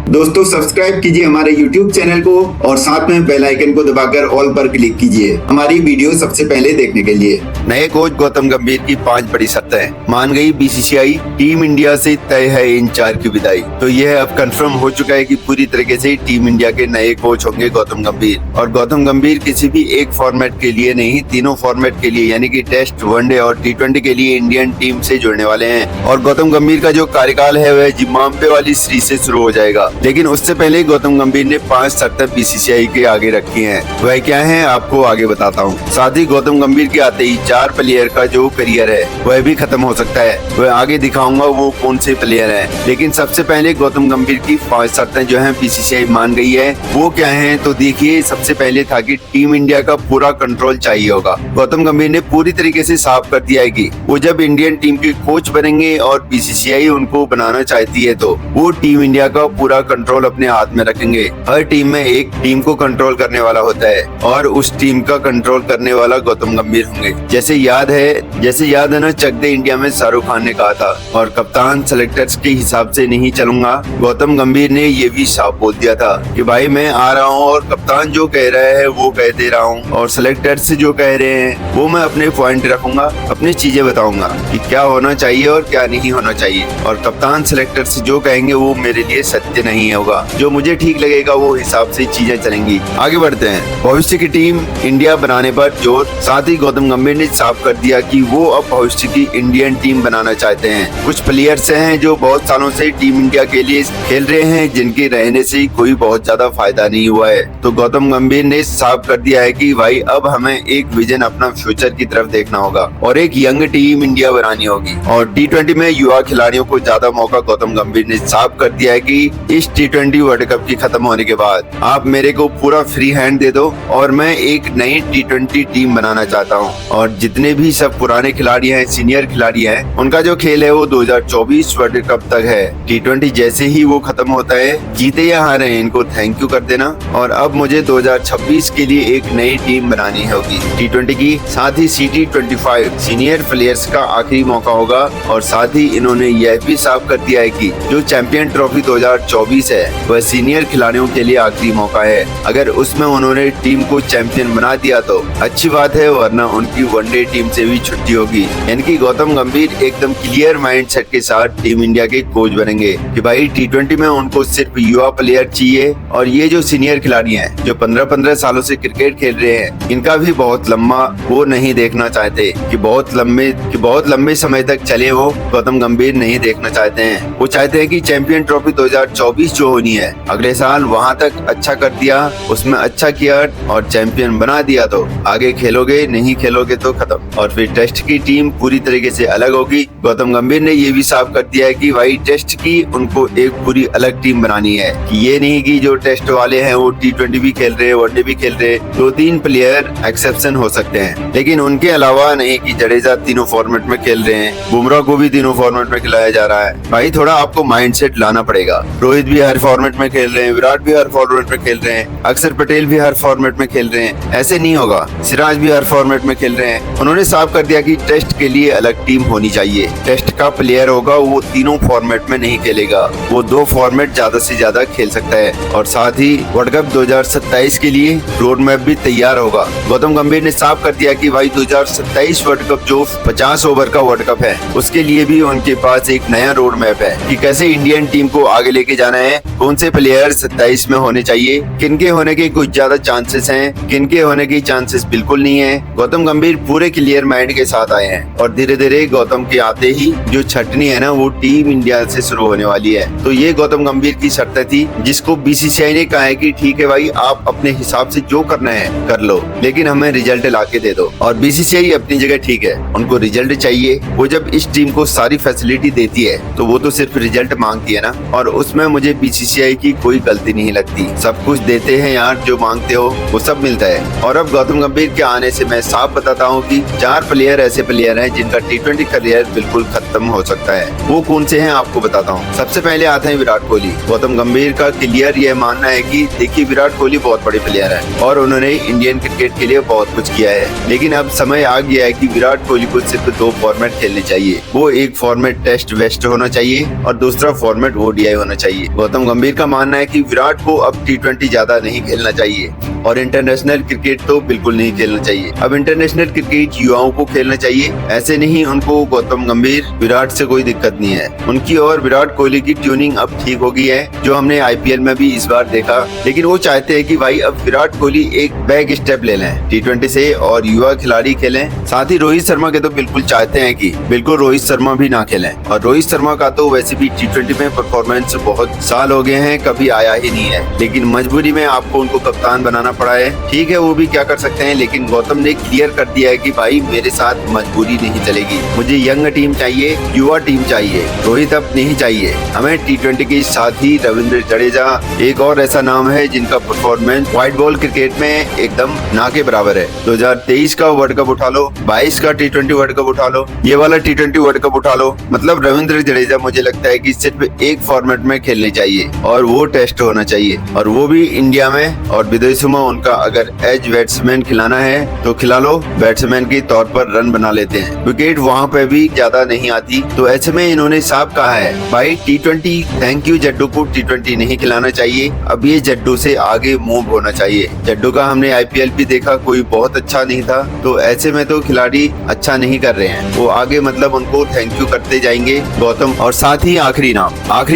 दोस्तों सब्सक्राइब कीजिए हमारे YouTube चैनल को और साथ में बेल आइकन को दबाकर ऑल पर क्लिक कीजिए हमारी वीडियो सबसे पहले देखने के लिए। नए कोच गौतम गंभीर की 5 बड़ी शर्तें मान गई बीसीसीआई। टीम इंडिया से तय है इन 4 की विदाई। तो यह अब कंफर्म हो चुका है कि पूरी तरीके से टीम इंडिया के नए कोच होंगे गौतम गंभीर। और गौतम गंभीर किसी भी एक फॉर्मेट के लिए नहीं, तीनों फॉर्मेट के लिए यानी कि टेस्ट, वनडे और T20 के लिए इंडियन टीम से जुड़ने वाले हैं। और गौतम गंभीर का जो कार्यकाल है वह जिम्बाब्वे वाली सीरीज से शुरू हो जाएगा। लेकिन उससे पहले गौतम गंभीर ने 5 शर्तें बीसीसीआई के आगे रखी हैं। वह क्या है आपको आगे बताता हूँ। साथ ही गौतम गंभीर के आते ही 4 प्लेयर का जो करियर है वह भी खत्म हो सकता है। वह आगे दिखाऊंगा वो कौन से प्लेयर हैं। लेकिन सबसे पहले गौतम गंभीर की 5 शर्तें जो है बीसीसीआई मान गई है वो क्या है। तो देखिए, सबसे पहले था कि टीम इंडिया का पूरा कंट्रोल चाहिए होगा। गौतम गंभीर ने पूरी तरीके से साफ कर दिया है कि वो जब इंडियन टीम के कोच बनेंगे और बीसीसीआई उनको बनाना चाहती है तो वो टीम इंडिया का पूरा कंट्रोल अपने हाथ में रखेंगे। हर टीम में एक टीम को कंट्रोल करने वाला होता है और उस टीम का कंट्रोल करने वाला गौतम गंभीर होंगे। जैसे याद है ना, चक दे इंडिया में शाहरुख खान ने कहा था और कप्तान सेलेक्टर्स के हिसाब से नहीं चलूंगा। गौतम गंभीर ने ये भी साफ बोल दिया था कि भाई मैं आ रहा हूँ और कप्तान जो कह रहा है वो कह दे रहा हूँ और सेलेक्टर्स जो कह रहे हैं वो मैं अपने पॉइंट रखूंगा, अपनी चीजें बताऊंगा कि क्या होना चाहिए और क्या नहीं होना चाहिए। और कप्तान सेलेक्टर्स जो कहेंगे वो मेरे लिए सत्य नहीं होगा। जो मुझे ठीक लगेगा वो हिसाब से चीजें चलेंगी। आगे बढ़ते हैं। भविष्य की टीम इंडिया बनाने पर जोर। साथ ही गौतम गंभीर ने साफ कर दिया कि वो अब भविष्य की इंडियन टीम बनाना चाहते हैं। कुछ प्लेयर्स हैं जो बहुत सालों से टीम इंडिया के लिए खेल रहे हैं जिनके रहने से कोई बहुत ज्यादा फायदा नहीं हुआ है। तो गौतम गंभीर ने साफ कर दिया है कि भाई अब हमें एक विजन अपना फ्यूचर की तरफ देखना होगा और एक यंग टीम इंडिया बनानी होगी। और T20 में युवा खिलाड़ियों को ज्यादा मौका। गौतम गंभीर ने साफ कर दिया है कि इस T20 वर्ल्ड कप की खत्म होने के बाद आप मेरे को पूरा फ्री हैंड दे दो और मैं एक नई T20 टीम बनाना चाहता हूं। और जितने भी सब पुराने खिलाड़ी हैं, सीनियर खिलाड़ी हैं, उनका जो खेल है वो 2024 वर्ल्ड कप तक है। T20 जैसे ही वो खत्म होता है, जीते या हारे इनको थैंक यू कर देना और अब मुझे 2026 के लिए एक नई टीम बनानी होगी T20 की। साथ ही CT25 सीनियर प्लेयर्स का आखिरी मौका होगा। और साथ ही इन्होंने यह भी साफ कर दिया है कि जो चैंपियन ट्रॉफी 2024 है वह सीनियर खिलाड़ियों के लिए आखिरी मौका है। अगर उसमें उन्होंने टीम को चैंपियन बना दिया तो अच्छी बात है, वरना उनकी वनडे टीम से भी छुट्टी होगी। यानी कि गौतम गंभीर एकदम क्लियर माइंडसेट के साथ टीम इंडिया के कोच बनेंगे कि भाई T20 में उनको सिर्फ युवा प्लेयर चाहिए। और ये जो सीनियर खिलाड़ी हैं जो 15-15 सालों से क्रिकेट खेल रहे हैं, इनका भी बहुत लंबा वो नहीं देखना चाहते कि बहुत लंबे समय तक चले। वो गौतम गंभीर नहीं देखना चाहते हैं। वो चाहते हैं कि चैंपियन ट्रॉफी 2024 जो होनी है अगले साल वहां तक अच्छा कर दिया, उसमें अच्छा किया और चैंपियन बना दिया तो आगे खेलोगे, नहीं खेलोगे तो खत्म। और फिर टेस्ट की टीम पूरी तरीके से अलग होगी। गौतम गंभीर ने ये भी साफ कर दिया है कि भाई टेस्ट की उनको एक पूरी अलग टीम बनानी है कि ये नहीं कि जो टेस्ट वाले हैं वो T20 भी खेल रहे हैं, वनडे भी खेल रहे हैं। 2-3 प्लेयर एक्सेप्शन हो सकते हैं लेकिन उनके अलावा नहीं कि जडेजा तीनों फॉर्मेट में खेल रहे हैं, बुमराह को भी तीनों फॉर्मेट में खिलाया जा रहा है। भाई थोड़ा आपको माइंडसेट लाना पड़ेगा। रोहित भी हर फॉर्मेट में खेल रहे हैं, विराट भी हर फॉर्मेट में खेल रहे हैं, अक्षर पटेल भी हर फॉर्मेट में खेल रहे हैं। ऐसे नहीं होगा। सिराज भी हर फॉर्मेट में खेल रहे हैं। उन्होंने साफ कर दिया कि टेस्ट के लिए अलग टीम होनी चाहिए। टेस्ट का प्लेयर होगा वो तीनों फॉर्मेट में नहीं खेलेगा, वो 2 फॉर्मेट ज्यादा से ज्यादा खेल सकता है। और साथ ही वर्ल्ड कप 2027 के लिए रोड मैप भी तैयार होगा। गौतम गंभीर ने साफ कर दिया कि भाई 2027 वर्ल्ड कप जो 50 ओवर का वर्ल्ड कप है उसके लिए भी उनके पास एक नया रोड मैप है कि कैसे इंडियन टीम को आगे लेके जाना है, कौन से प्लेयर 27 में होने चाहिए, किनके होने के कुछ ज्यादा चांसेस हैं, किनके होने के चांसेस बिल्कुल नहीं है। गौतम गंभीर पूरे क्लियर माइंड के साथ आए हैं और धीरे धीरे गौतम के आते ही जो छटनी है ना वो टीम इंडिया से शुरू होने वाली है। तो ये गौतम गंभीर की शर्तें थी जिसको बीसीसीआई ने कहा है कि ठीक है भाई आप अपने हिसाब से जो करना है कर लो लेकिन हमें रिजल्ट ला के दे दो। और बीसीसीआई अपनी जगह ठीक है, उनको रिजल्ट चाहिए। वो जब इस टीम को सारी फैसिलिटी देती है तो वो तो सिर्फ रिजल्ट मांगती है ना, और उसमें मुझे बीसीसीआई की कोई गलती नहीं लगती। सब कुछ देते हैं यार, जो मांगते हो वो सब मिलता है। और अब गौतम गंभीर के आने से मैं साफ बताता हूँ कि 4 प्लेयर ऐसे प्लेयर हैं जिनका T20 करियर बिल्कुल खत्म हो सकता है। वो कौन से हैं आपको बताता हूँ। सबसे पहले आते हैं विराट कोहली। गौतम गंभीर का क्लियर यह मानना है कि देखिए विराट कोहली बहुत बड़े प्लेयर है और उन्होंने इंडियन क्रिकेट के लिए बहुत कुछ किया है, लेकिन अब समय आ गया है कि विराट कोहली को सिर्फ 2 फॉर्मेट खेलने चाहिए। वो एक फॉर्मेट टेस्ट वेस्ट होना चाहिए और दूसरा फॉर्मेट ODI होना चाहिए। गौतम गंभीर का मानना है कि विराट को अब T20 ज्यादा नहीं खेलना चाहिए और इंटरनेशनल क्रिकेट तो बिल्कुल नहीं खेलना चाहिए। अब इंटरनेशनल क्रिकेट युवाओं को खेलना चाहिए, ऐसे नहीं उनको गौतम गंभीर विराट से कोई दिक्कत नहीं है। उनकी और विराट कोहली की ट्यूनिंग अब ठीक हो गई है, जो हमने IPL में भी इस बार देखा। लेकिन वो चाहते हैं कि भाई अब विराट कोहली एक बैक स्टेप ले लें T20 से और युवा खिलाड़ी खेलें। साथ ही रोहित शर्मा के तो बिल्कुल चाहते हैं कि बिल्कुल रोहित शर्मा भी ना खेलें, और रोहित शर्मा का तो वैसे भी T20 में परफॉर्मेंस बहुत साल हो गए हैं, कभी आया ही नहीं है। लेकिन मजबूरी में आपको उनको कप्तान बनाना पड़ा है। ठीक है, वो भी क्या कर सकते हैं, लेकिन गौतम ने क्लियर कर दिया है कि भाई मेरे साथ मजबूरी नहीं चलेगी, मुझे यंग टीम चाहिए, युवा टीम चाहिए, रोहित अब नहीं चाहिए हमें T20 के साथ ही रविंद्र जडेजा एक और ऐसा नाम है जिनका परफॉर्मेंस व्हाइट बॉल क्रिकेट में एकदम ना के बराबर है। 2023 का वर्ल्ड कप उठा लो, 22 का T20 वर्ल्ड कप उठा लो, ये वाला T20 वर्ल्ड कप उठा लो, मतलब रविंद्र जडेजा मुझे लगता है कि सिर्फ एक फॉर्मेट में खेलनी चाहिए और वो टेस्ट होना चाहिए, और वो भी इंडिया में। और विदेशों में उनका अगर एज बैट्समैन खिलाना है तो खिला लो, बैट्समैन के तौर पर रन बना लेते हैं, विकेट वहाँ पे भी ज्यादा नहीं आती। तो ऐसे में इन्होंने साफ कहा है भाई T20 थैंक यू, जड्डू को T20 नहीं खिलाना चाहिए, अब ये जड्डू से आगे मूव होना चाहिए। जड्डू का हमने IPL भी देखा, कोई बहुत अच्छा नहीं था, तो ऐसे में तो खिलाड़ी अच्छा नहीं कर रहे हैं, वो आगे मतलब उनको थैंक यू करते जाएंगे गौतम। और साथ ही आखिरी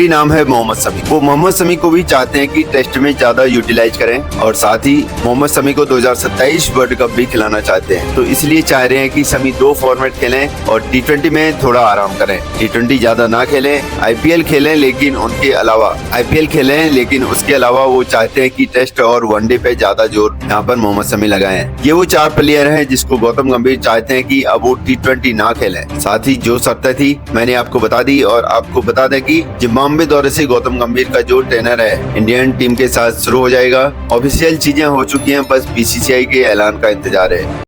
नाम है मोहम्मद शमी। वो मोहम्मद शमी को भी चाहते हैं कि टेस्ट में ज्यादा यूटिलाइज करें, और साथ ही मोहम्मद शमी को 2027 वर्ल्ड कप भी खिलाना चाहते हैं, तो इसलिए चाह रहे हैं कि शमी 2 फॉर्मेट खेलें और T20 में थोड़ा आराम करें। T20 ज्यादा ना खेलें, IPL खेलें, लेकिन उनके अलावा IPL खेलें, लेकिन उसके अलावा वो चाहते हैं कि टेस्ट और वनडे पे ज्यादा जोर यहाँ पर मोहम्मद शमी लगाएं। ये वो 4 प्लेयर हैं जिसको गौतम गंभीर चाहते हैं कि अब वो T20 ना खेलें। साथ ही जो शर्तें थी मैंने आपको बता दी, और आपको बता दें कि जिम्बाब्वे दौरे से गौतम गंभीर का जो ट्रेनर है इंडियन टीम के साथ शुरू हो जाएगा। ऑफिशियल चीजें हो चुकी हैं, बस BCCI के ऐलान का इंतजार है।